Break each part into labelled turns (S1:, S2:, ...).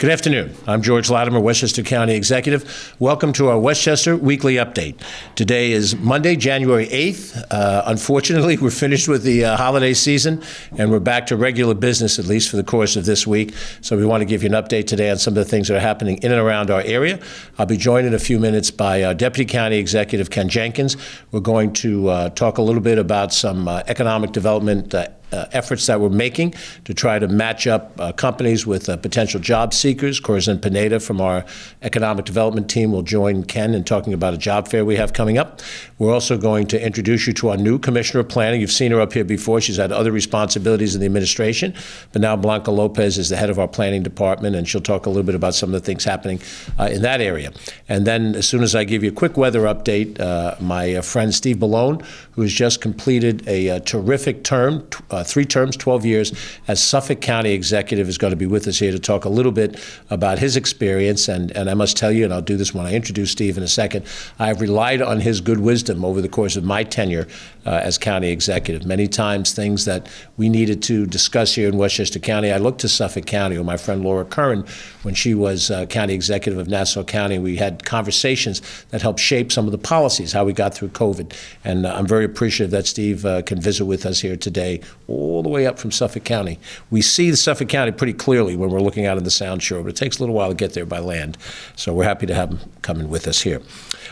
S1: Good afternoon. I'm George Latimer, Westchester County Executive. Welcome to our Westchester Weekly Update. Today is Monday, January 8th. Unfortunately, we're finished with the holiday season, and we're back to regular business, at least for the course of this week. So we want to give you an update today on some of the things that are happening in and around our area. I'll be joined in a few minutes by our Deputy County Executive, Ken Jenkins. We're going to talk a little bit about some economic development efforts that we're making to try to match up companies with potential job seekers. Corzine Pineda from our economic development team will join Ken in talking about a job fair we have coming up. We're also going to introduce you to our new Commissioner of Planning. You've seen her up here before. She's had other responsibilities in the administration, but now Blanca Lopez is the head of our planning department, and she'll talk a little bit about some of the things happening in that area. And then as soon as I give you a quick weather update, my friend Steve Ballone, who has just completed a terrific term, 3 terms, 12 years as Suffolk County Executive, is going to be with us here to talk a little bit about his experience. And I must tell you, and I'll do this when I introduce Steve in a second, I have relied on his good wisdom over the course of my tenure as county executive. Many times things that we needed to discuss here in Westchester County, I looked to Suffolk County or my friend Laura Curran when she was county executive of Nassau County. We had conversations that helped shape some of the policies, how we got through COVID. And I'm very appreciative that Steve can visit with us here today, all the way up from Suffolk County. We see the Suffolk County pretty clearly when we're looking out of the Sound Shore, but it takes a little while to get there by land. So we're happy to have him come in with us here.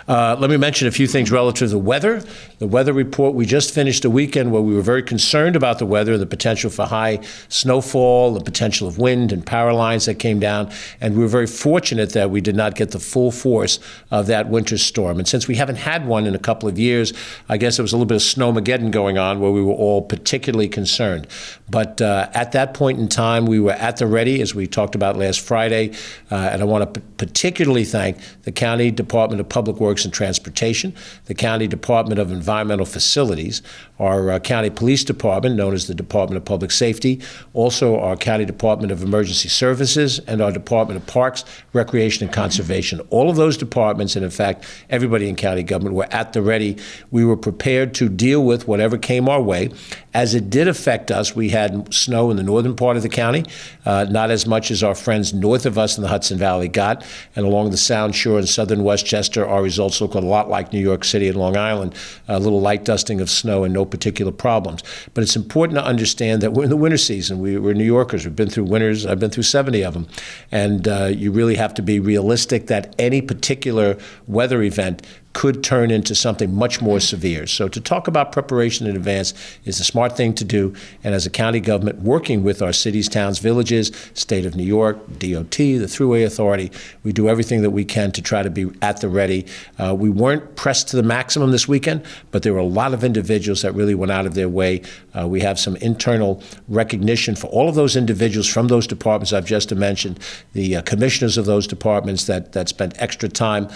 S1: Let me mention a few things relative to the weather. The weather report, we just finished a weekend where we were very concerned about the weather, the potential for high snowfall, the potential of wind and power lines that came down. And we were very fortunate that we did not get the full force of that winter storm. And since we haven't had one in a couple of years, I guess there was a little bit of snowmageddon going on where we were all particularly concerned. But at that point in time, we were at the ready, as we talked about last Friday. And I want to particularly thank the County Department of Public Works and Transportation, the County Department of Environmental Facilities, our County Police Department, known as the Department of Public Safety, also our County Department of Emergency Services, and our Department of Parks, Recreation, and Conservation. All of those departments, and in fact, everybody in county government, were at the ready. We were prepared to deal with whatever came our way. As it did affect us, we had snow in the northern part of the county, not as much as our friends north of us in the Hudson Valley got, and along the Sound Shore in southern Westchester, our results look a lot like New York City and Long Island, a little light dusting of snow and no particular problems. But it's important to understand that we're in the winter season. We're New Yorkers. We've been through winters. I've been through 70 of them. And you really have to be realistic that any particular weather event could turn into something much more severe. So to talk about preparation in advance is a smart thing to do. And as a county government working with our cities, towns, villages, state of New York, DOT, the Thruway Authority, we do everything that we can to try to be at the ready. We weren't pressed to the maximum this weekend, but there were a lot of individuals that really went out of their way. We have some internal recognition for all of those individuals from those departments I've just mentioned, the commissioners of those departments that spent extra time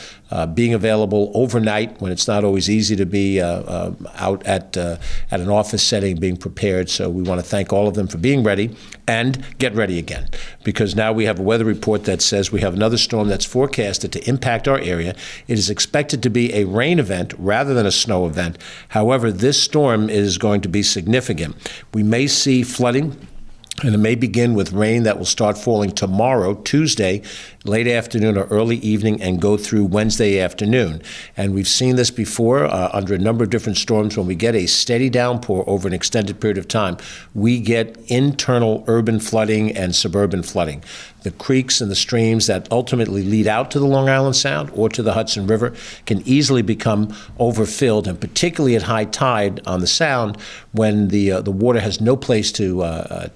S1: being available overnight when it's not always easy to be out at an office setting being prepared. So we want to thank all of them for being ready and get ready again, because now we have a weather report that says we have another storm that's forecasted to impact our area. It is expected to be a rain event rather than a snow event. However, this storm is going to be significant. We may see flooding, and it may begin with rain that will start falling tomorrow, Tuesday, late afternoon or early evening, and go through Wednesday afternoon. And we've seen this before under a number of different storms. When we get a steady downpour over an extended period of time, we get internal urban flooding and suburban flooding. The creeks and the streams that ultimately lead out to the Long Island Sound or to the Hudson River can easily become overfilled, and particularly at high tide on the Sound when the water has no place to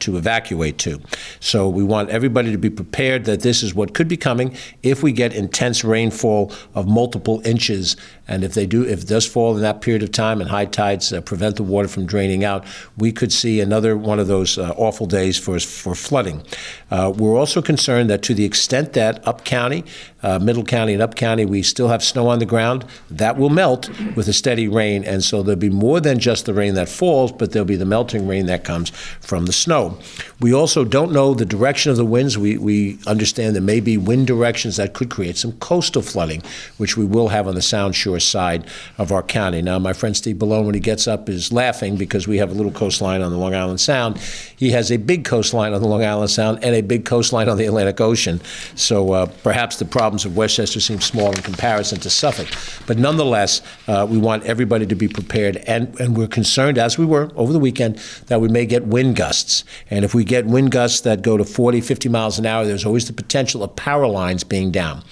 S1: evacuate to. So we want everybody to be prepared that this is what could be coming if we get intense rainfall of multiple inches. And if it does fall in that period of time and high tides prevent the water from draining out, we could see another one of those awful days for flooding. We're also concerned that to the extent that up county, Middle County and up county, we still have snow on the ground, that will melt with a steady rain. And so there'll be more than just the rain that falls, but there'll be the melting rain that comes from the snow. We also don't know the direction of the winds. We understand there may be wind directions that could create some coastal flooding, which we will have on the Sound Shore seashore side of our county. Now, my friend Steve Ballone, when he gets up, is laughing because we have a little coastline on the Long Island Sound. He has a big coastline on the Long Island Sound and a big coastline on the Atlantic Ocean. So perhaps the problems of Westchester seem small in comparison to Suffolk. But nonetheless, we want everybody to be prepared. And we're concerned, as we were over the weekend, that we may get wind gusts. And if we get wind gusts that go to 40, 50 miles an hour, there's always the potential of power lines being down.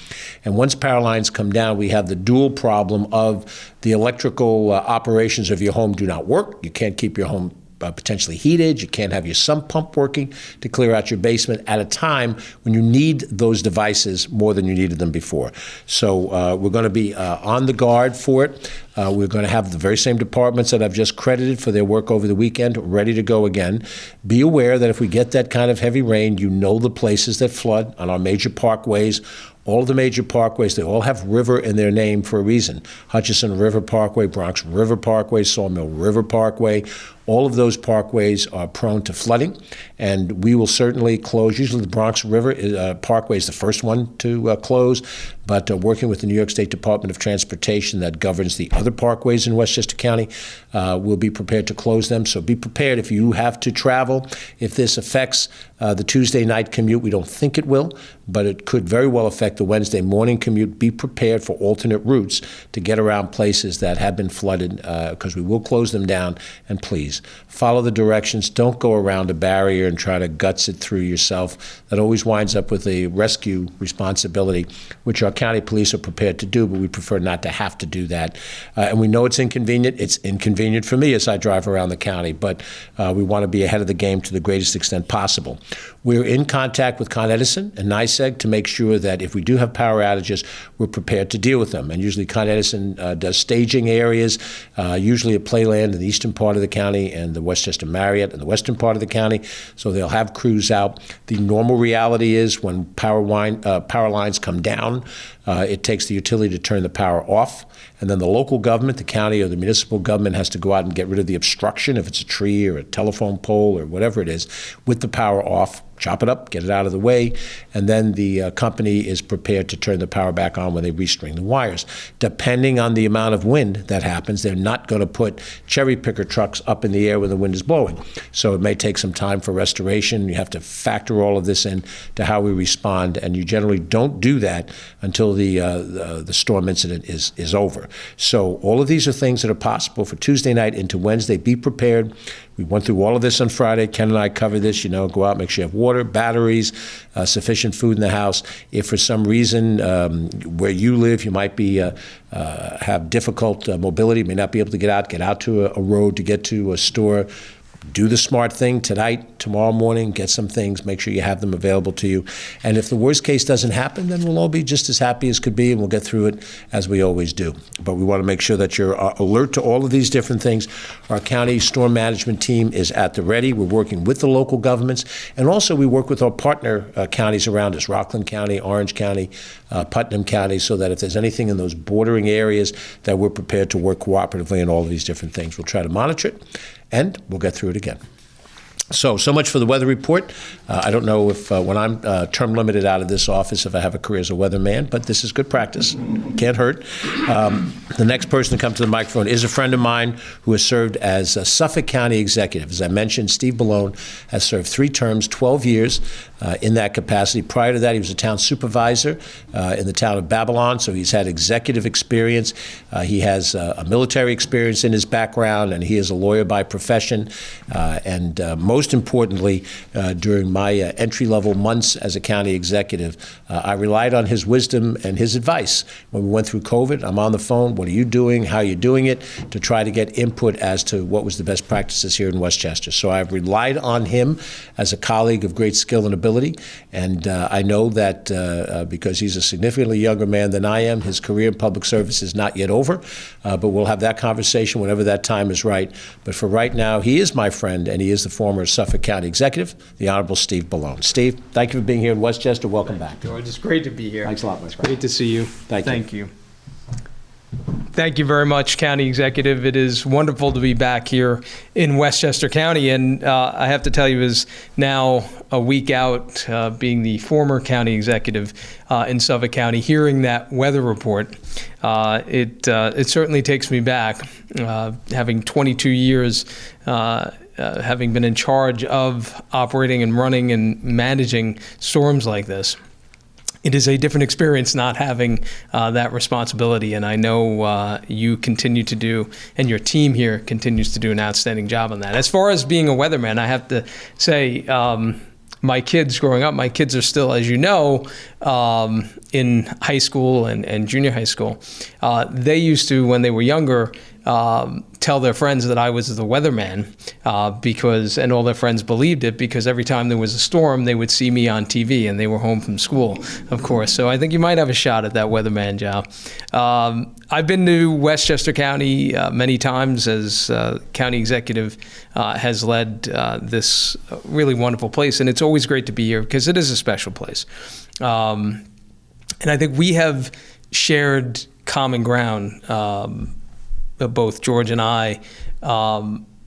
S1: And once power lines come down, we have the dual problem of the electrical operations of your home do not work. You can't keep your home potentially heated. You can't have your sump pump working to clear out your basement at a time when you need those devices more than you needed them before. So we're going to be on the guard for it. We're going to have the very same departments that I've just credited for their work over the weekend ready to go again. Be aware that if we get that kind of heavy rain, you know the places that flood on our major parkways. All of the major parkways, they all have river in their name for a reason. Hutchinson River Parkway, Bronx River Parkway, Sawmill River Parkway. All of those parkways are prone to flooding, and we will certainly close. Usually the Bronx River Parkway is the first one to close, but working with the New York State Department of Transportation that governs the other parkways in Westchester County, we'll be prepared to close them. So be prepared if you have to travel. If this affects the Tuesday night commute, we don't think it will, but it could very well affect the Wednesday morning commute. Be prepared for alternate routes to get around places that have been flooded, because we will close them down. And please, follow the directions. Don't go around a barrier and try to guts it through yourself. That always winds up with a rescue responsibility, which our county police are prepared to do, but we prefer not to have to do that. And we know it's inconvenient. It's inconvenient for me as I drive around the county, but we want to be ahead of the game to the greatest extent possible. We're in contact with Con Edison and NYSEG to make sure that if we do have power outages, we're prepared to deal with them. And usually Con Edison does staging areas, usually at Playland in the eastern part of the county and the Westchester Marriott in the western part of the county. So they'll have crews out. The normal reality is when power lines come down, it takes the utility to turn the power off. And then the local government, the county or the municipal government, has to go out and get rid of the obstruction, if it's a tree or a telephone pole or whatever it is, with the power off. Chop it up, get it out of the way, and then the company is prepared to turn the power back on when they restring the wires. Depending on the amount of wind that happens, they're not going to put cherry picker trucks up in the air when the wind is blowing. So it may take some time for restoration. You have to factor all of this in to how we respond, and you generally don't do that until the storm incident is over. So all of these are things that are possible for Tuesday night into Wednesday. Be prepared. We went through all of this on Friday. Ken and I covered this. Go out, make sure you have water, batteries, sufficient food in the house. If for some reason where you live, you might be have difficult mobility, may not be able to get out to a road to get to a store, do the smart thing tonight, tomorrow morning, get some things, make sure you have them available to you. And if the worst case doesn't happen, then we'll all be just as happy as could be, and we'll get through it as we always do. But we want to make sure that you're alert to all of these different things. Our county storm management team is at the ready. We're working with the local governments, and also we work with our partner counties around us, Rockland County, Orange County, Putnam County, so that if there's anything in those bordering areas, that we're prepared to work cooperatively in all of these different things. We'll try to monitor it, and we'll get through it again. So much for the weather report. I don't know if when I'm term limited out of this office, if I have a career as a weatherman, but this is good practice. Can't hurt. The next person to come to the microphone is a friend of mine who has served as a Suffolk County executive. As I mentioned, Steve Ballone has served 3 terms, 12 years in that capacity. Prior to that, he was a town supervisor in the town of Babylon, so he's had executive experience. He has a military experience in his background, and he is a lawyer by profession. And most importantly, during my entry-level months as a county executive, I relied on his wisdom and his advice. When we went through COVID, I'm on the phone, what are you doing, how are you doing it, to try to get input as to what was the best practices here in Westchester. So I've relied on him as a colleague of great skill and ability, and I know that because he's a significantly younger man than I am, his career in public service is not yet over, but we'll have that conversation whenever that time is right. But for right now, he is my friend, and he is the former Suffolk County executive, the Honorable Steve Ballone. Steve, thank you for being here in Westchester. Welcome back.
S2: George, it's great to be here.
S1: Thanks a lot, my friend.
S2: Great to see you.
S1: Thank you.
S2: Thank you. Thank you very much, County Executive. It is wonderful to be back here in Westchester County. And I have to tell you, as now a week out, being the former County Executive in Suffolk County, hearing that weather report, it certainly takes me back, having 22 years having been in charge of operating and running and managing storms like this. It is a different experience not having that responsibility, and I know you continue to do, and your team here continues to do an outstanding job on that. As far as being a weatherman, I have to say, my kids growing up, my kids are still, as you know, in high school and junior high school. They used to, when they were younger, tell their friends that I was the weatherman and all their friends believed it because every time there was a storm, they would see me on TV and they were home from school, of course. So I think you might have a shot at that weatherman job. I've been to Westchester County many times as county executive, has led this really wonderful place. And it's always great to be here because it is a special place. And I think we have shared common ground, both George and I,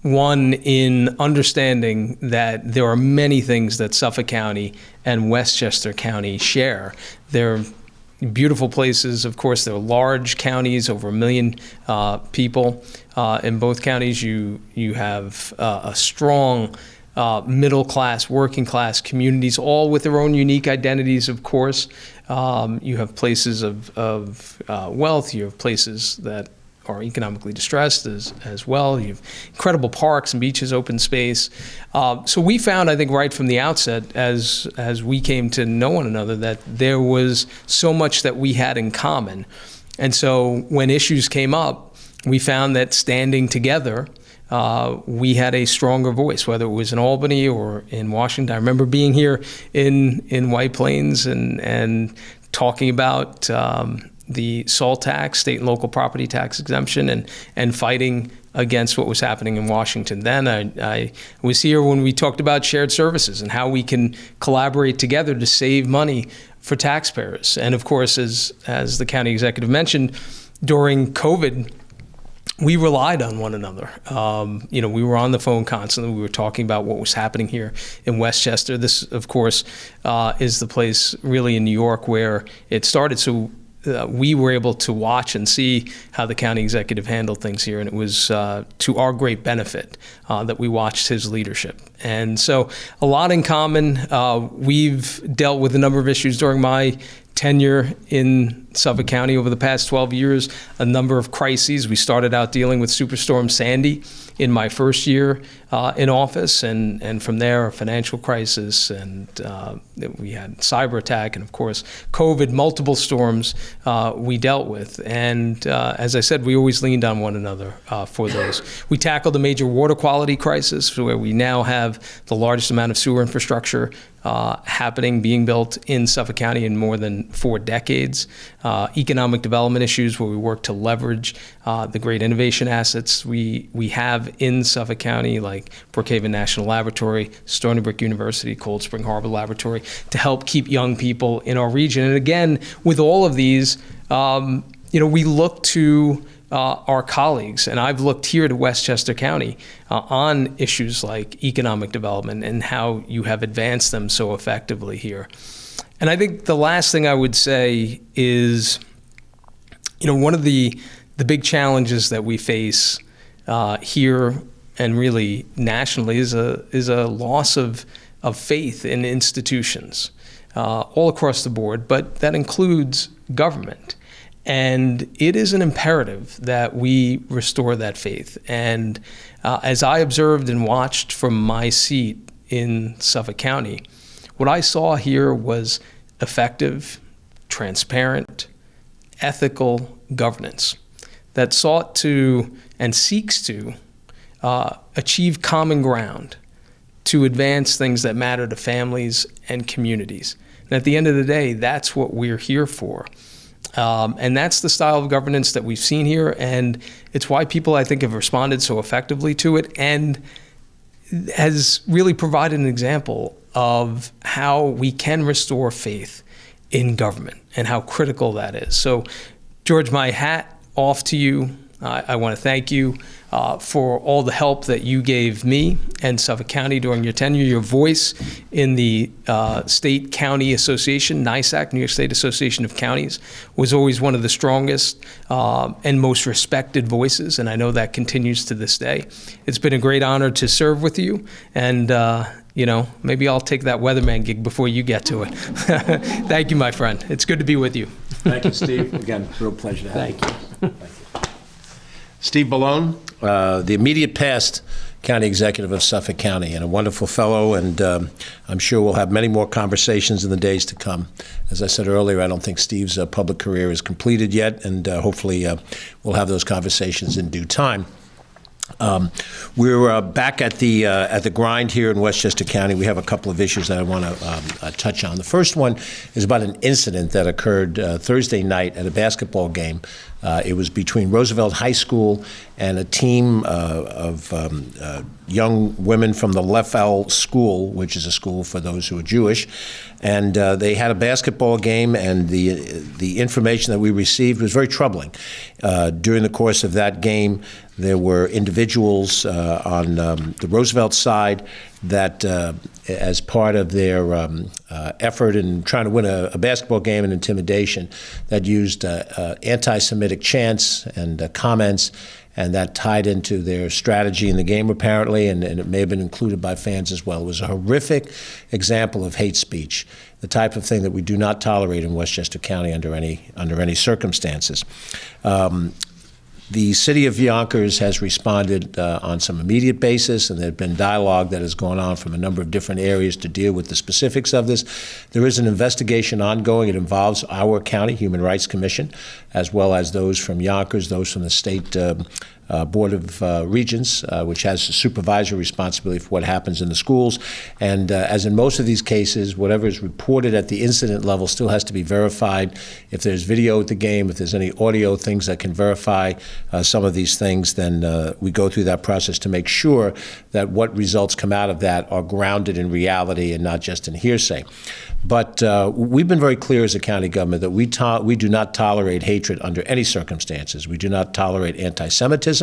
S2: one in understanding that there are many things that Suffolk County and Westchester County share. They're beautiful places. Of course, they're large counties, over 1 million people. In both counties, you have a strong middle class, working class communities, all with their own unique identities, of course. You have places of wealth. You have places that are economically distressed as well. You have incredible parks and beaches, open space. So we found, I think, right from the outset, as we came to know one another, that there was so much that we had in common. And so when issues came up, we found that standing together, we had a stronger voice, whether it was in Albany or in Washington. I remember being here in White Plains and talking about the SALT tax, state and local property tax exemption, and fighting against what was happening in Washington. Then I was here when we talked about shared services and how we can collaborate together to save money for taxpayers. And of course, as the county executive mentioned, during COVID, we relied on one another. We were on the phone constantly. We were talking about what was happening here in Westchester. This, of course, is the place really in New York where it started. So we were able to watch and see how the county executive handled things here, and it was to our great benefit that we watched his leadership. And so a lot in common. We've dealt with a number of issues during my tenure in Suffolk County over the past 12 years, a number of crises. We started out dealing with Superstorm Sandy in my first year in office, and from there, a financial crisis, and we had cyber attack, and of course, COVID, multiple storms we dealt with. And as I said, we always leaned on one another for those. We tackled a major water quality crisis where we now have the largest amount of sewer infrastructure being built in Suffolk County in more than 4 decades. Economic development issues where we work to leverage the great innovation assets we have in Suffolk County, like Brookhaven National Laboratory, Stony Brook University, Cold Spring Harbor Laboratory, to help keep young people in our region. And again, with all of these, we look to our colleagues, and I've looked here to Westchester County on issues like economic development and how you have advanced them so effectively here. And I think the last thing I would say is, one of the big challenges that we face here and really nationally is a loss of faith in institutions all across the board, but that includes government. And it is an imperative that we restore that faith. And as I observed and watched from my seat in Suffolk County, what I saw here was effective, transparent, ethical governance that sought to and seeks to achieve common ground to advance things that matter to families and communities. And at the end of the day, that's what we're here for. And that's the style of governance that we've seen here, and it's why people, I think, have responded so effectively to it, and has really provided an example of how we can restore faith in government and how critical that is. So, George, my hat off to you. I want to thank you for all the help that you gave me and Suffolk County during your tenure. Your voice in the State County Association, NISAC, New York State Association of Counties, was always one of the strongest and most respected voices, and I know that continues to this day. It's been a great honor to serve with you, and maybe I'll take that weatherman gig before you get to it. Thank you, my friend. It's good to be with you.
S1: Thank you, Steve. Again, real pleasure to have you.
S2: Thank you.
S1: Thank you. Steve Bellone, the immediate past county executive of Suffolk County, and a wonderful fellow, and I'm sure we'll have many more conversations in the days to come. As I said earlier, I don't think Steve's public career is completed yet, and hopefully we'll have those conversations in due time. We're back at the grind here in Westchester County. We have a couple of issues that I want to touch on. The first one is about an incident that occurred Thursday night at a basketball game. It was between Roosevelt High School and a team of young women from the Leffel School, which is a school for those who are Jewish. And they had a basketball game, and the information that we received was very troubling. During the course of that game, there were individuals on the Roosevelt side that, as part of their effort in trying to win a basketball game and intimidation, that used anti-Semitic chants and comments, and that tied into their strategy in the game, apparently, and it may have been included by fans as well. It was a horrific example of hate speech, the type of thing that we do not tolerate in Westchester County under any circumstances. The city of Yonkers has responded on some immediate basis, and there has been dialogue that has gone on from a number of different areas to deal with the specifics of this. There is an investigation ongoing. It involves our county Human Rights Commission, as well as those from Yonkers, those from the state Board of Regents, which has supervisory responsibility for what happens in the schools. And as in most of these cases, whatever is reported at the incident level still has to be verified. If there's video at the game, if there's any audio things that can verify some of these things, then we go through that process to make sure that what results come out of that are grounded in reality and not just in hearsay. But we've been very clear as a county government that we do not tolerate hatred under any circumstances. We do not tolerate anti-Semitism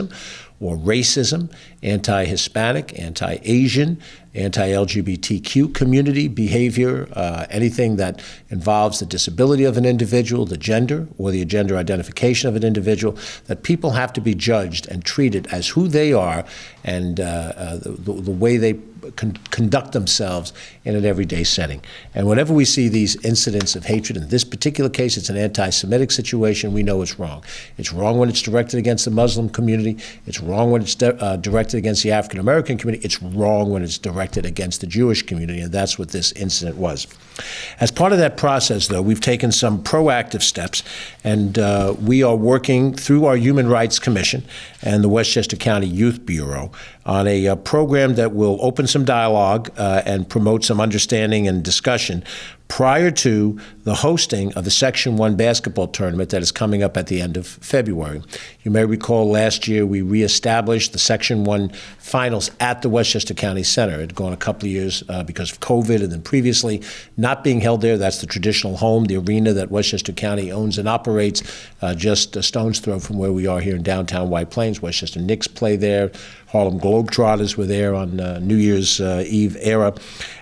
S1: or racism, anti-Hispanic, anti-Asian, anti-LGBTQ community behavior, anything that involves the disability of an individual, the gender, or the gender identification of an individual, that people have to be judged and treated as who they are and the way they conduct themselves in an everyday setting. And whenever we see these incidents of hatred, in this particular case, it's an anti-Semitic situation, we know it's wrong. It's wrong when it's directed against the Muslim community. It's wrong when it's directed against the AfricanAmerican community. It's wrong when it's directed against the Jewish community, and that's what this incident was. As part of that process, though, we've taken some proactive steps, and we are working through our Human Rights Commission and the Westchester County Youth Bureau on a program that will open some dialogue and promote some understanding and discussion prior to the hosting of the Section 1 basketball tournament that is coming up at the end of February. You may recall last year we reestablished the Section 1 finals at the Westchester County Center. It had gone a couple of years because of COVID, and then previously not being held there. That's the traditional home, the arena that Westchester County owns and operates, just a stone's throw from where we are here in downtown White Plains. Westchester Knicks play there. Harlem Globetrotters were there on New Year's Eve era.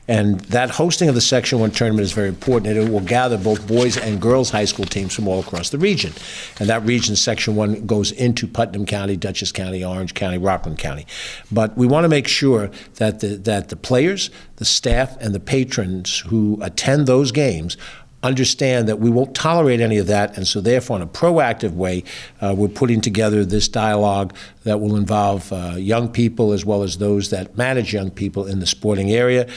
S1: And that hosting of the Section 1 tournament is very important, and it will gather both boys and girls high school teams from all across the region. And that region, Section 1, goes into Putnam County, Dutchess County, Orange County, Rockland County. But we want to make sure that the players, the staff, and the patrons who attend those games understand that we won't tolerate any of that, and so therefore in a proactive way we're putting together this dialogue that will involve young people as well as those that manage young people in the sporting area.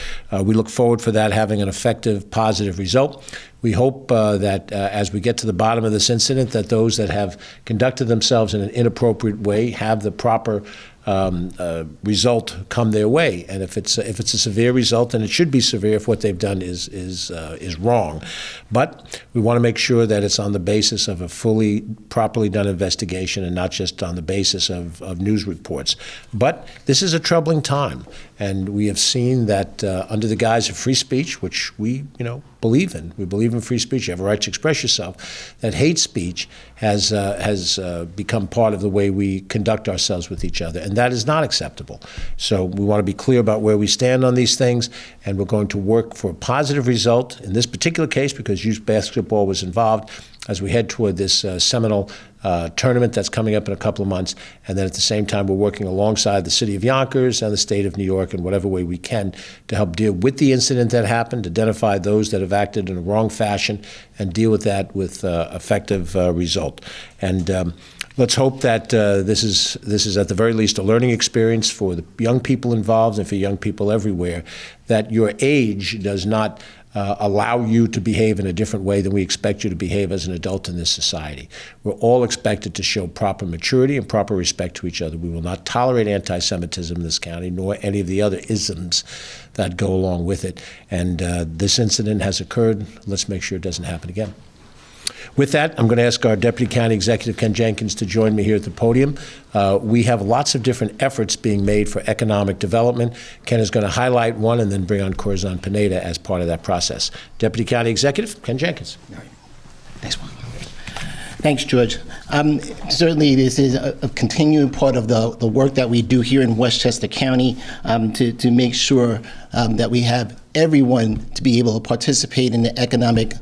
S1: We look forward for that having an effective, positive result. We hope that as we get to the bottom of this incident, that those that have conducted themselves in an inappropriate way have the proper result come their way. And if it's a severe result, then it should be severe if what they've done is wrong. But we want to make sure that it's on the basis of a fully, properly done investigation and not just on the basis of news reports. But this is a troubling time. And we have seen that under the guise of free speech, which we, believe in. We believe in free speech. You have a right to express yourself. That hate speech has become part of the way we conduct ourselves with each other, and that is not acceptable. So we want to be clear about where we stand on these things, and we're going to work for a positive result in this particular case because youth basketball was involved as we head toward this seminal tournament that's coming up in a couple of months. And then at the same time, we're working alongside the city of Yonkers and the state of New York in whatever way we can to help deal with the incident that happened, identify those that have acted in a wrong fashion, and deal with that with effective result. And let's hope that this is at the very least a learning experience for the young people involved and for young people everywhere, that your age does not allow you to behave in a different way than we expect you to behave as an adult in this society. We're all expected to show proper maturity and proper respect to each other. We will not tolerate anti-Semitism in this county, nor any of the other isms that go along with it. And this incident has occurred. Let's make sure it doesn't happen again. With that, I'm going to ask our Deputy County Executive, Ken Jenkins, to join me here at the podium. We have lots of different efforts being made for economic development. Ken is going to highlight one and then bring on Corazon Pineda as part of that process. Deputy County Executive, Ken Jenkins.
S3: Next one. Thanks, George. Certainly, this is a continuing part of the work that we do here in Westchester County to make sure that we have everyone to be able to participate in the economic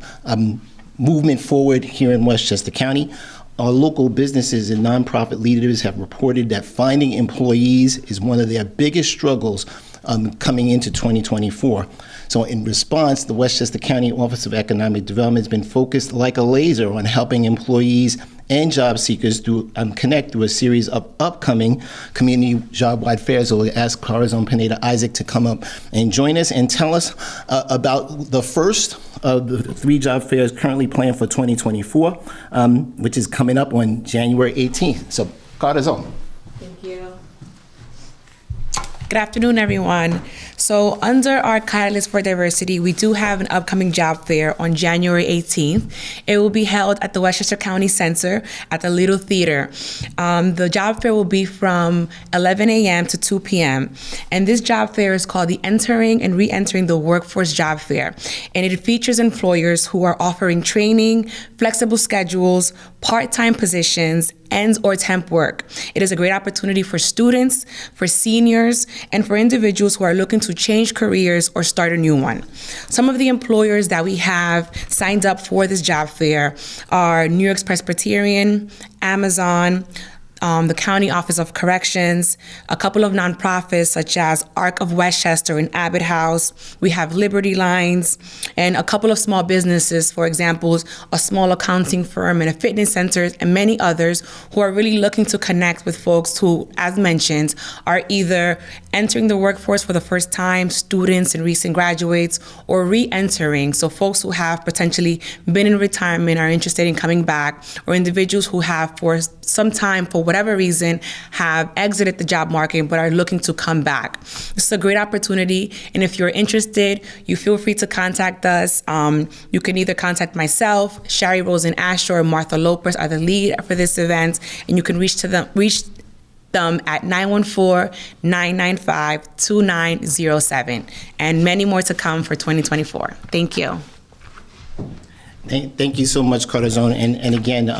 S3: movement forward here in Westchester County. Our local businesses and nonprofit leaders have reported that finding employees is one of their biggest struggles coming into 2024. So in response, the Westchester County Office of Economic Development has been focused like a laser on helping employees and job seekers to connect through a series of upcoming community job-wide fairs. So we'll ask Corazon Pineda Isaac to come up and join us and tell us about the first of the 3 job fairs currently planned for 2024, which is coming up on January 18th. So Corazon.
S4: Thank you. Good afternoon, everyone. So under our Catalyst for Diversity, we do have an upcoming job fair on January 18th. It will be held at the Westchester County Center at the Little Theater. The job fair will be from 11 a.m. to 2 p.m. And this job fair is called the Entering and Re-Entering the Workforce Job Fair. And it features employers who are offering training, flexible schedules, part-time positions, and/or temp work. It is a great opportunity for students, for seniors, and for individuals who are looking to change careers or start a new one. Some of the employers that we have signed up for this job fair are New York's Presbyterian, Amazon, the County Office of Corrections, a couple of nonprofits such as Arc of Westchester and Abbott House. We have Liberty Lines and a couple of small businesses, for example, a small accounting firm and a fitness center, and many others who are really looking to connect with folks who, as mentioned, are either entering the workforce for the first time, students and recent graduates, or re-entering, so folks who have potentially been in retirement are interested in coming back, or individuals who have for some time, for whatever reason, have exited the job market but are looking to come back. This is a great opportunity, and if you're interested, you feel free to contact us. You can either contact myself, Shari Rosen Asher, or Martha Lopez are the lead for this event, and you can reach them at 914-995-2907, and many more to come for 2024. Thank you.
S3: Thank you so much, Corazon. And again,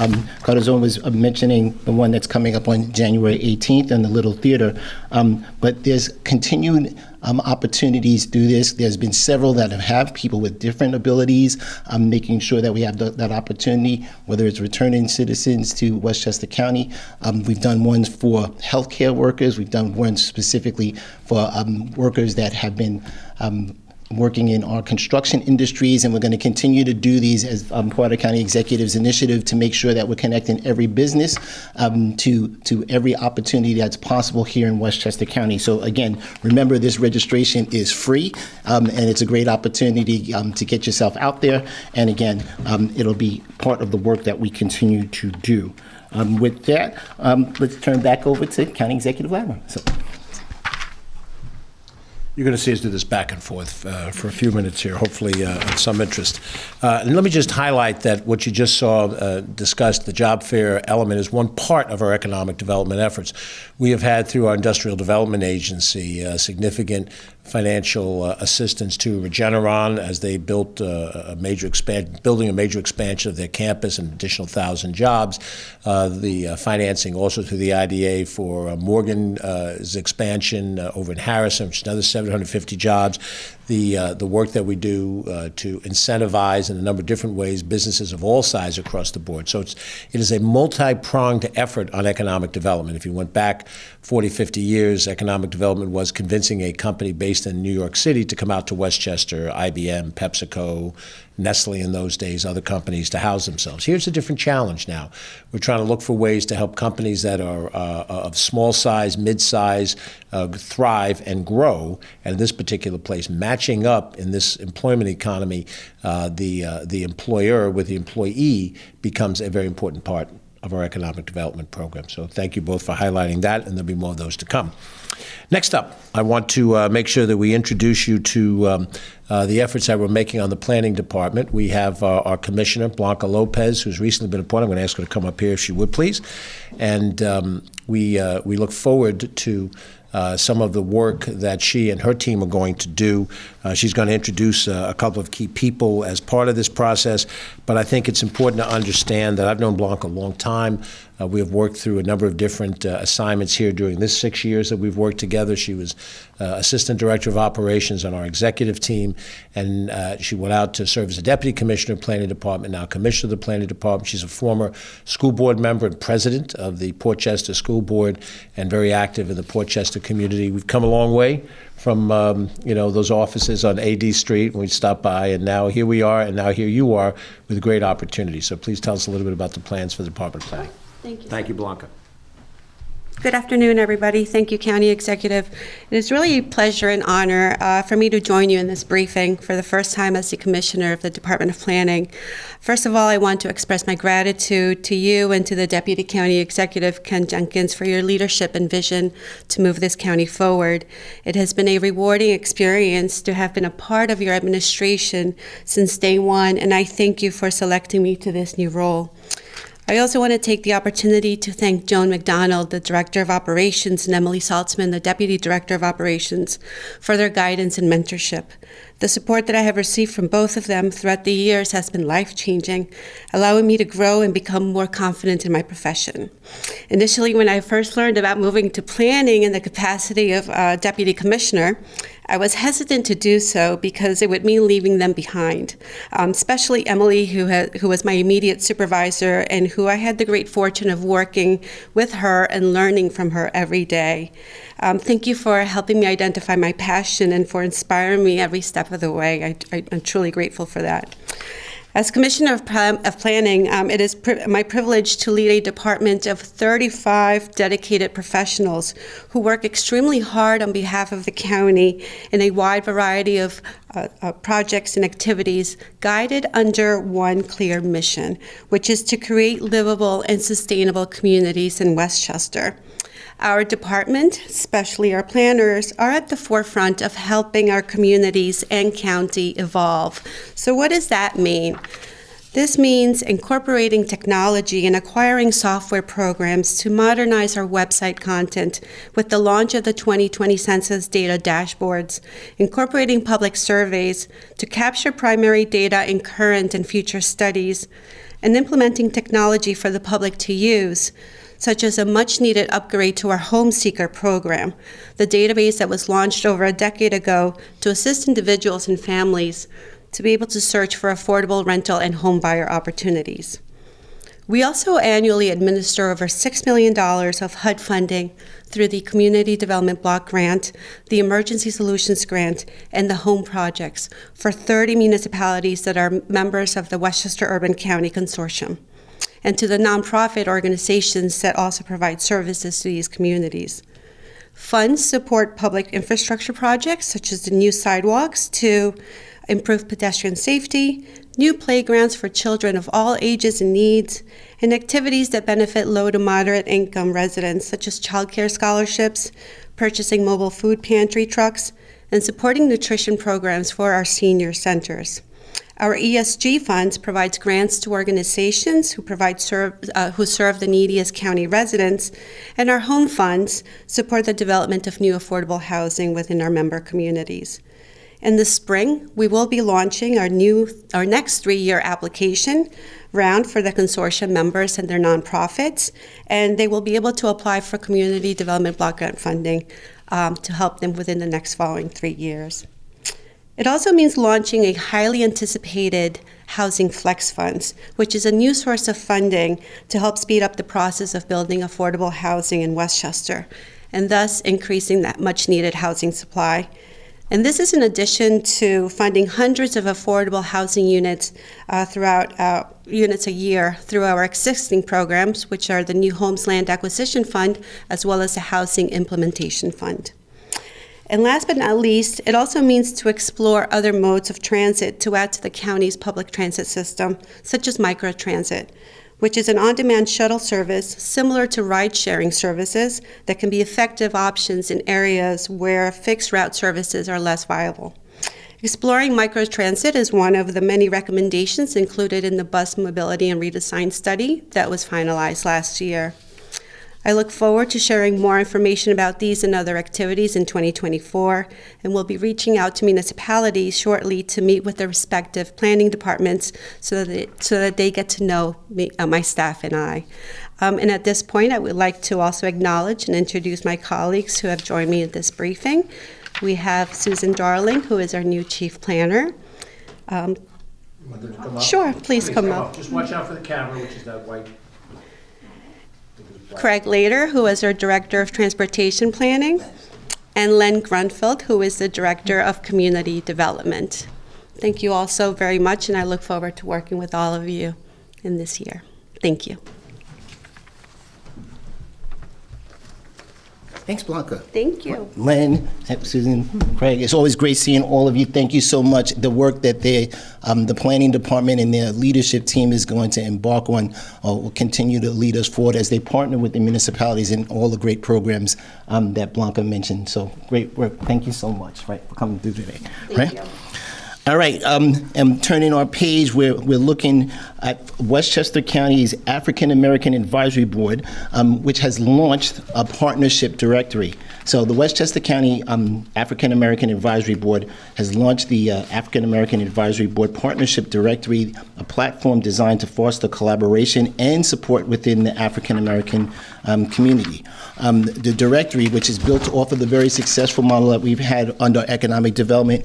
S3: Corazon was mentioning the one that's coming up on January 18th in the Little Theater. But there's continued opportunities through this. There's been several that have people with different abilities, making sure that we have that opportunity, whether it's returning citizens to Westchester County. We've done ones for healthcare workers. We've done ones specifically for workers that have been working in our construction industries, and we're going to continue to do these as part of County Executive's initiative to make sure that we're connecting every business to every opportunity that's possible here in Westchester County. So again, remember, this registration is free, and it's a great opportunity to get yourself out there. And again, it'll be part of the work that we continue to do. With that, let's turn back over to County Executive Latimer.
S1: You're going to see us do this back and forth for a few minutes here, hopefully of some interest. And let me just highlight that what you just saw discussed, the job fair element, is one part of our economic development efforts. We have had, through our Industrial Development Agency, significant financial assistance to Regeneron as they built building a major expansion of their campus, an additional 1,000 jobs. The financing also through the IDA for Morgan's expansion over in Harrison, which is another 750 jobs. The work that we do to incentivize in a number of different ways businesses of all sizes across the board. So it is a multi-pronged effort on economic development. If you went back 40, 50 years, economic development was convincing a company based in New York City to come out to Westchester, IBM, PepsiCo, Nestle in those days, other companies, to house themselves. Here's a different challenge now. We're trying to look for ways to help companies that are of small size, mid-size, thrive and grow. And in this particular place, matching up in this employment economy, the employer with the employee becomes a very important part of our economic development program. So thank you both for highlighting that, and there'll be more of those to come. Next up, I want to make sure that we introduce you to the efforts that we're making on the planning department. We have our commissioner, Blanca Lopez, who's recently been appointed. I'm going to ask her to come up here if she would, please. And we look forward to some of the work that she and her team are going to do. She's going to introduce a couple of key people as part of this process, but I think it's important to understand that I've known Blanca a long time. We have worked through a number of different assignments here during this 6 years that we've worked together. She was Assistant Director of Operations on our executive team, and she went out to serve as a Deputy Commissioner of Planning Department, now Commissioner of the Planning Department. She's a former school board member and President of the Portchester School Board, and very active in the Portchester community. We've come a long way from those offices on AD Street when we stopped by, and now here we are, and now here you are with a great opportunity. So please tell us a little bit about the plans for the Department of Planning.
S5: Thank you.
S1: Thank you, Blanca.
S5: Good afternoon, everybody. Thank you, County Executive. It is really a pleasure and honor for me to join you in this briefing for the first time as the Commissioner of the Department of Planning. First of all, I want to express my gratitude to you and to the Deputy County Executive, Ken Jenkins, for your leadership and vision to move this county forward. It has been a rewarding experience to have been a part of your administration since day one, and I thank you for selecting me to this new role. I also want to take the opportunity to thank Joan McDonald, the Director of Operations, and Emily Saltzman, the Deputy Director of Operations, for their guidance and mentorship. The support that I have received from both of them throughout the years has been life-changing, allowing me to grow and become more confident in my profession. Initially, when I first learned about moving to planning in the capacity of Deputy Commissioner, I was hesitant to do so because it would mean leaving them behind, especially Emily, who was my immediate supervisor and who I had the great fortune of working with her and learning from her every day. Thank you for helping me identify my passion and for inspiring me every step of the way. I'm truly grateful for that. As Commissioner of Planning, it is my privilege to lead a department of 35 dedicated professionals who work extremely hard on behalf of the county in a wide variety of projects and activities, guided under one clear mission, which is to create livable and sustainable communities in Westchester. Our department, especially our planners, are at the forefront of helping our communities and county evolve. So what does that mean? This means incorporating technology and acquiring software programs to modernize our website content with the launch of the 2020 Census data dashboards, incorporating public surveys to capture primary data in current and future studies, and implementing technology for the public to use, such as a much-needed upgrade to our Home Seeker program, the database that was launched over a decade ago to assist individuals and families to be able to search for affordable rental and home buyer opportunities. We also annually administer over $6 million of HUD funding through the Community Development Block Grant, the Emergency Solutions Grant, and the Home Projects for 30 municipalities that are members of the Westchester Urban County Consortium, and to the nonprofit organizations that also provide services to these communities. Funds support public infrastructure projects such as the new sidewalks to improve pedestrian safety, new playgrounds for children of all ages and needs, and activities that benefit low to moderate income residents such as child care scholarships, purchasing mobile food pantry trucks, and supporting nutrition programs for our senior centers. Our ESG funds provides grants to organizations who serve the neediest county residents, and our home funds support the development of new affordable housing within our member communities. In the spring, we will be launching our next 3-year application round for the consortium members and their nonprofits, and they will be able to apply for community development block grant funding to help them within the next following 3 years. It also means launching a highly anticipated Housing Flex Funds, which is a new source of funding to help speed up the process of building affordable housing in Westchester, and thus increasing that much-needed housing supply. And this is in addition to funding hundreds of affordable housing units units a year through our existing programs, which are the New Homes Land Acquisition Fund, as well as the Housing Implementation Fund. And last but not least, it also means to explore other modes of transit to add to the county's public transit system, such as microtransit, which is an on-demand shuttle service similar to ride-sharing services that can be effective options in areas where fixed route services are less viable. Exploring microtransit is one of the many recommendations included in the Bus Mobility and Redesign study that was finalized last year. I look forward to sharing more information about these and other activities in 2024, and we'll be reaching out to municipalities shortly to meet with their respective planning departments so that they get to know me, my staff and I. And at this point, I would like to also acknowledge and introduce my colleagues who have joined me at this briefing. We have Susan Darling, who is our new Chief Planner. Sure, please come up.
S1: Just watch out for the camera, which is that white.
S5: Craig Lader, who is our Director of Transportation Planning, and Len Grunfeld, who is the Director of Community Development. Thank you all so very much, and I look forward to working with all of you in this year. Thank you.
S3: Thanks, Blanca.
S5: Thank you.
S3: Len, Susan, Craig, it's always great seeing all of you. Thank you so much. The work that the planning department and their leadership team is going to embark on will continue to lead us forward as they partner with the municipalities in all the great programs that Blanca mentioned. So great work. Thank you so much, for coming through today.
S5: Thank you.
S3: All right, I'm turning our page. We're looking at Westchester County's African-American Advisory Board, which has launched a partnership directory. So the Westchester County African-American Advisory Board has launched the African-American Advisory Board Partnership Directory, a platform designed to foster collaboration and support within the African-American community. The directory, which is built off of the very successful model that we've had under economic development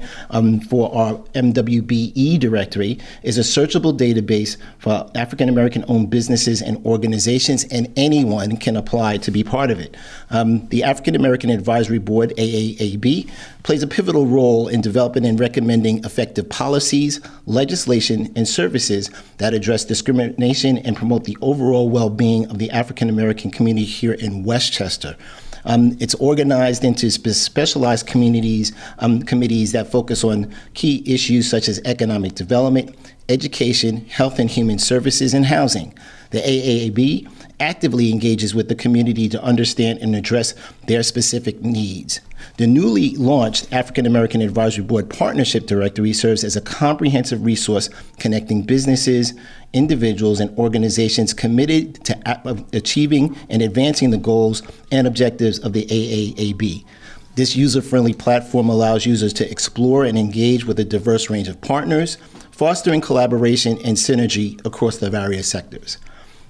S3: for our MWBE directory, is a searchable database for African-American owned businesses and organizations, and anyone can apply to be part of it. The African-American Advisory Board, AAAB, plays a pivotal role in developing and recommending effective policies, legislation, and services that address discrimination and promote the overall well-being of the African-American community here in Westchester. It's organized into specialized committees that focus on key issues such as economic development, education, health and human services, and housing. The AAAB actively engages with the community to understand and address their specific needs. The newly launched African American Advisory Board Partnership Directory serves as a comprehensive resource connecting businesses, individuals, and organizations committed to achieving and advancing the goals and objectives of the AAAB. This user-friendly platform allows users to explore and engage with a diverse range of partners, fostering collaboration and synergy across the various sectors.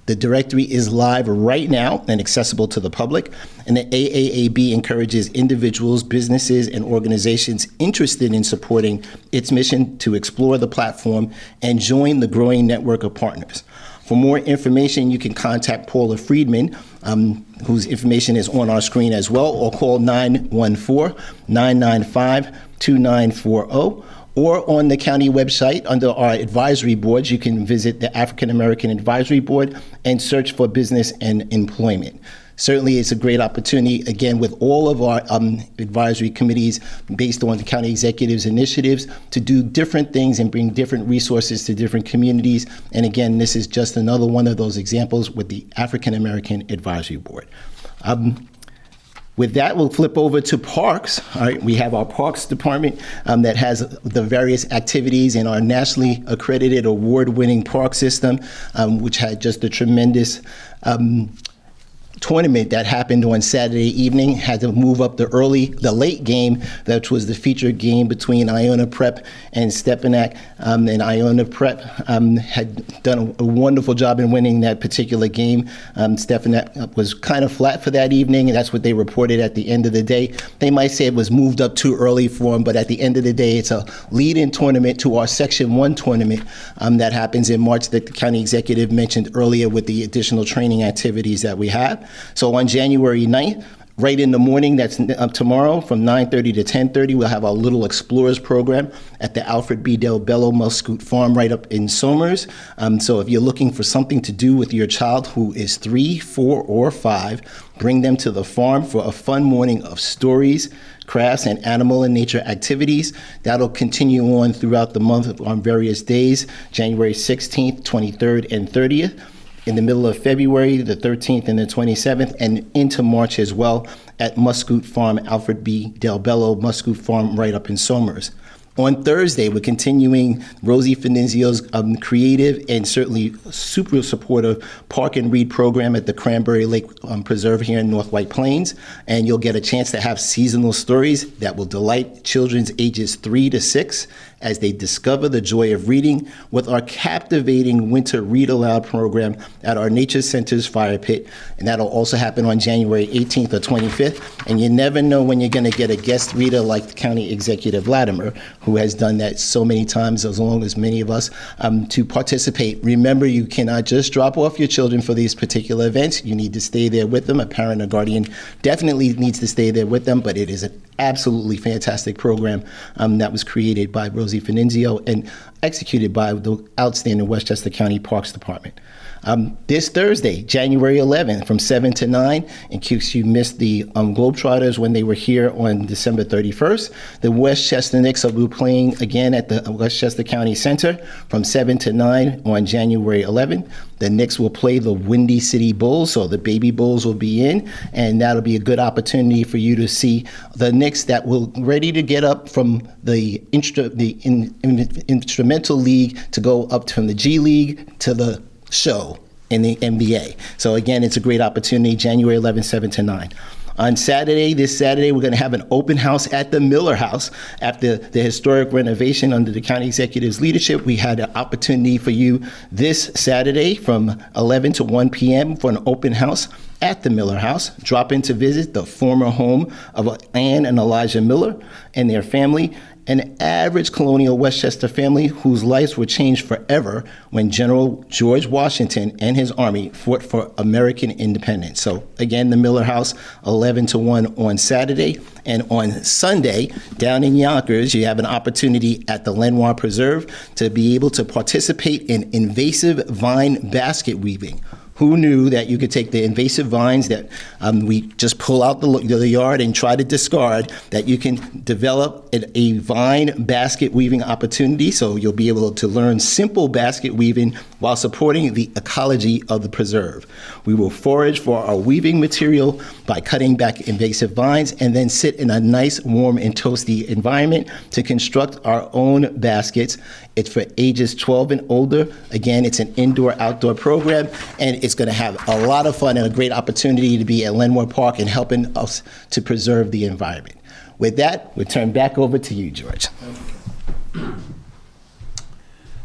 S3: The directory is live right now and accessible to the public, and the AAAB encourages individuals, businesses, and organizations interested in supporting its mission to explore the platform and join the growing network of partners. For more information, you can contact Paula Friedman, whose information is on our screen as well, or call 914-995-2940. Or on the county website under our advisory boards, you can visit the African American Advisory Board and search for business and employment. Certainly, it's a great opportunity, again, with all of our advisory committees based on the county executive's initiatives to do different things and bring different resources to different communities. And again, this is just another one of those examples with the African American Advisory Board. With that, we'll flip over to parks. All right, we have our parks department that has the various activities in our nationally accredited award-winning park system, which had just a tremendous tournament that happened on Saturday evening. Had to move up the late game, that was the featured game between Iona Prep and Stepanak. And Iona Prep had done a wonderful job in winning that particular game. Stepanak was kind of flat for that evening, and that's what they reported at the end of the day. They might say it was moved up too early for them, but at the end of the day, it's a lead-in tournament to our Section 1 tournament that happens in March that the county executive mentioned earlier with the additional training activities that we have. So on January 9th, right in the morning, that's tomorrow, from 9:30 to 10:30, we'll have our Little Explorers program at the Alfred B. Del Bello Muscoot Farm right up in Somers. So if you're looking for something to do with your child who is 3, 4, or 5, bring them to the farm for a fun morning of stories, crafts, and animal and nature activities. That'll continue on throughout the month on various days, January 16th, 23rd, and 30th. In the middle of February, the 13th and the 27th, and into March as well at Muscoot Farm, Alfred B. Del Bello Muscoot Farm right up in Somers. On Thursday, we're continuing Rosie Finizio's creative and certainly super supportive Park and Read program at the Cranberry Lake Preserve here in North White Plains. And you'll get a chance to have seasonal stories that will delight children ages 3 to 6 as they discover the joy of reading with our captivating winter read aloud program at our Nature Center's Fire Pit. And that'll also happen on January 18th or 25th. And you never know when you're going to get a guest reader like the County Executive Latimer, who has done that so many times, as long as many of us, to participate. Remember, you cannot just drop off your children for these particular events. You need to stay there with them. A parent or guardian definitely needs to stay there with them, but it is an absolutely fantastic program that was created by Rosie Finizio and executed by the outstanding Westchester County Parks Department. This Thursday, January 11th, from 7 to 9, in case you missed the Globetrotters when they were here on December 31st, the Westchester Knicks will be playing again at the Westchester County Center from 7 to 9 on January 11th. The Knicks will play the Windy City Bulls, so the Baby Bulls will be in, and that'll be a good opportunity for you to see the Knicks that will ready to get up from the instrumental league to go up from the G League to the show in the NBA. So again, it's a great opportunity, January 11th, 7 to 9. On Saturday, this Saturday, we're going to have an open house at the Miller House. After the historic renovation under the county executive's leadership, we had an opportunity for you this Saturday from 11 to 1 p.m. for an open house at the Miller House. Drop in to visit the former home of Ann and Elijah Miller and their family, an average colonial Westchester family whose lives were changed forever when General George Washington and his army fought for American independence. So again, the Miller House, 11 to 1 on Saturday. And on Sunday, down in Yonkers, you have an opportunity at the Lenoir Preserve to be able to participate in invasive vine basket weaving. Who knew that you could take the invasive vines that we just pull out the yard and try to discard, that you can develop a vine basket weaving opportunity, so you'll be able to learn simple basket weaving while supporting the ecology of the preserve. We will forage for our weaving material by cutting back invasive vines and then sit in a nice, warm, and toasty environment to construct our own baskets. It's for ages 12 and older. Again, it's an indoor-outdoor program, and it's going to have a lot of fun and a great opportunity to be at Lenoir Park and helping us to preserve the environment. With that, we'll turn back over to you, George.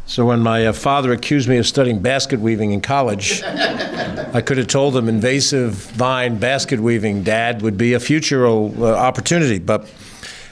S1: So when my father accused me of studying basket weaving in college, I could have told him invasive vine basket weaving, Dad, would be a future opportunity, but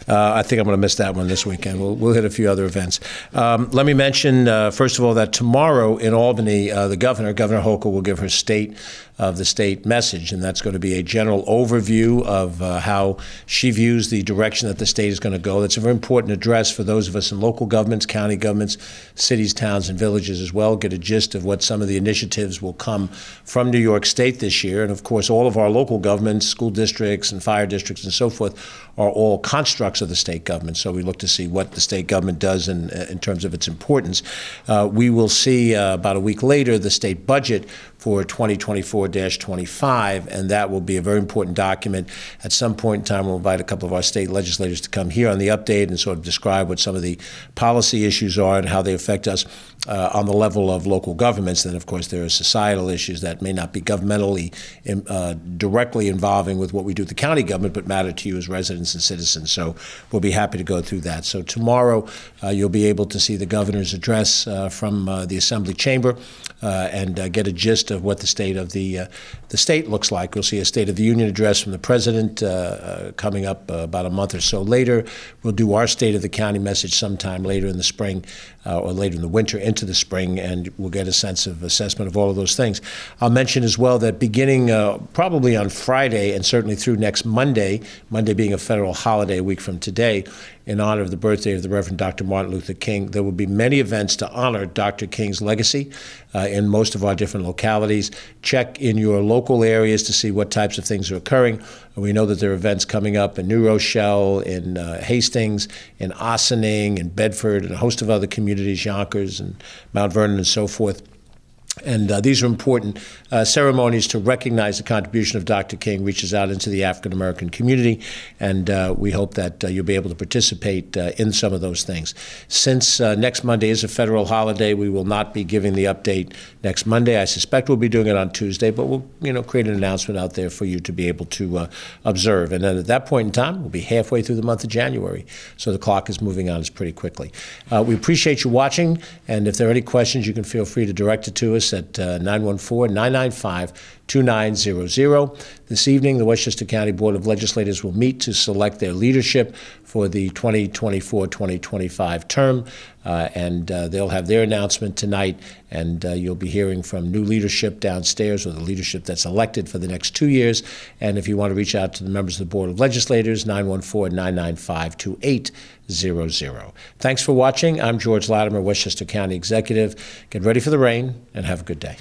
S1: I think I'm going to miss that one this weekend. We'll hit a few other events. Let me mention, first of all, that tomorrow in Albany, the Governor Hochul, will give her State of the State message, and that's going to be a general overview of how she views the direction that the state is going to go. That's a very important address for those of us in local governments, county governments, cities, towns, and villages as well. Get a gist of what some of the initiatives will come from New York State this year. And of course, all of our local governments, school districts and fire districts and so forth, are all constructs of the state government. So we look to see what the state government does in terms of its importance. We will see about a week later the state budget for 2024-25, and that will be a very important document. At some point in time, we'll invite a couple of our state legislators to come here on the update and sort of describe what some of the policy issues are and how they affect us on the level of local governments. Then, of course, there are societal issues that may not be governmentally directly involving with what we do at the county government, but matter to you as residents and citizens. So we'll be happy to go through that. So tomorrow, you'll be able to see the governor's address from the Assembly chamber and get a gist of what the state of the state looks like. We'll see a State of the Union address from the president coming up about a month or so later. We'll do our State of the County message sometime later in the spring or later in the winter into the spring, and we'll get a sense of assessment of all of those things. I'll mention as well that beginning probably on Friday and certainly through next Monday, Monday being a federal holiday a week from today, in honor of the birthday of the Reverend Dr. Martin Luther King, there will be many events to honor Dr. King's legacy in most of our different localities. Check in your local areas to see what types of things are occurring. We know that there are events coming up in New Rochelle, in Hastings, in Ossining, in Bedford, and a host of other communities, Yonkers and Mount Vernon and so forth. And these are important ceremonies to recognize the contribution of Dr. King, reaches out into the African-American community, and we hope that you'll be able to participate in some of those things. Since next Monday is a federal holiday, we will not be giving the update next Monday. I suspect we'll be doing it on Tuesday, but we'll create an announcement out there for you to be able to observe. And then at that point in time, we'll be halfway through the month of January, so the clock is moving on us pretty quickly. We appreciate you watching, and if there are any questions, you can feel free to direct it to us at 914-995-2900. This evening, the Westchester County Board of Legislators will meet to select their leadership for the 2024-2025 term, and they'll have their announcement tonight, and you'll be hearing from new leadership downstairs, or the leadership that's elected for the next 2 years. And if you want to reach out to the members of the Board of Legislators, 914-995-2800. Thanks for watching. I'm George Latimer, Westchester County Executive. Get ready for the rain and have a good day.